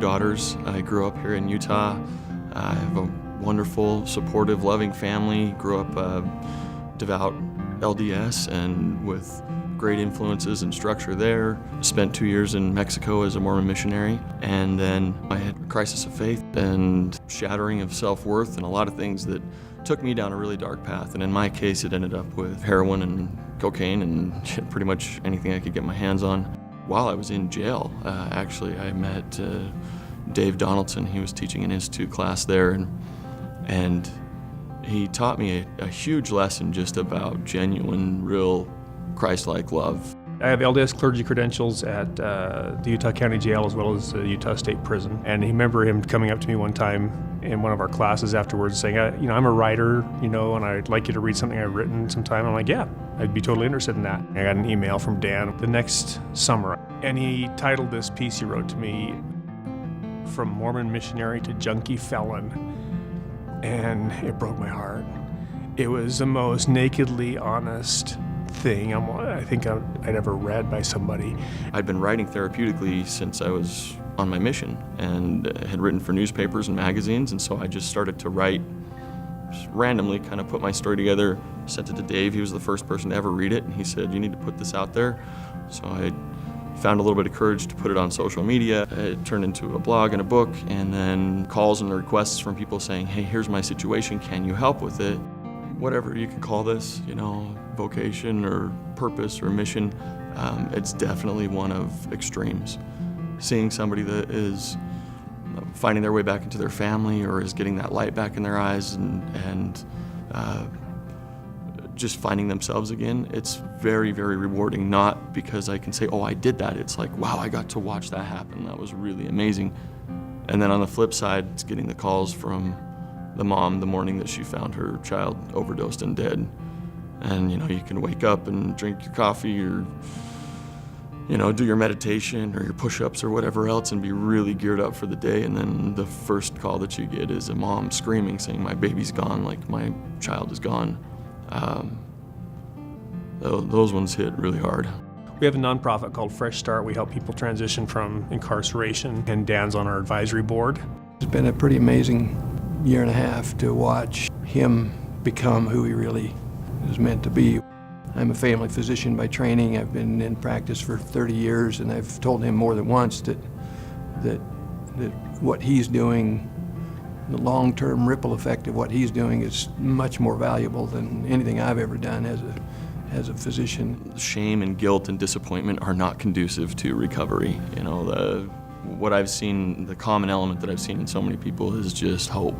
daughters. I grew up here in Utah. I have a wonderful, supportive, loving family. Grew up devout LDS and with great influences and structure there. Spent 2 years in Mexico as a Mormon missionary, and then I had a crisis of faith and shattering of self-worth and a lot of things that took me down a really dark path. And in my case, it ended up with heroin and cocaine and pretty much anything I could get my hands on. While I was in jail, actually, I met Dave Donaldson. He was teaching an institute class there, and he taught me a huge lesson just about genuine, real Christ-like love. I have LDS clergy credentials at the Utah County Jail as well as the Utah State Prison. And I remember him coming up to me one time in one of our classes afterwards saying, I'm a writer, and I'd like you to read something I've written sometime. I'm like, yeah, I'd be totally interested in that. I got an email from Dan the next summer, and he titled this piece he wrote to me, From Mormon Missionary to Junkie Felon. And it broke my heart. It was the most nakedly honest thing I think I'd ever read by somebody. I'd been writing therapeutically since I was on my mission and had written for newspapers and magazines, and so I just started to write, just randomly kind of put my story together, sent it to Dave. He was the first person to ever read it, and he said, you need to put this out there. So I found a little bit of courage to put it on social media. It turned into a blog and a book, and then calls and requests from people saying, hey, here's my situation, can you help with it? Whatever you can call this, vocation or purpose or mission, it's definitely one of extremes. Seeing somebody that is finding their way back into their family or is getting that light back in their eyes and just finding themselves again, it's very, very rewarding. Not because I can say, oh, I did that. It's like, wow, I got to watch that happen. That was really amazing. And then on the flip side, it's getting the calls from the mom the morning that she found her child overdosed and dead. And you can wake up and drink your coffee or do your meditation or your push-ups or whatever else and be really geared up for the day, and then the first call that you get is a mom screaming saying, my baby's gone, like my child is gone. Those ones hit really hard. We have a nonprofit called Fresh Start. We help people transition from incarceration, and Dan's on our advisory board. It's been a pretty amazing year and a half to watch him become who he really is meant to be. I'm a family physician by training. I've been in practice for 30 years, and I've told him more than once that what he's doing, the long-term ripple effect of what he's doing is much more valuable than anything I've ever done as a physician. Shame and guilt and disappointment are not conducive to recovery. What I've seen, the common element that I've seen in so many people is just hope.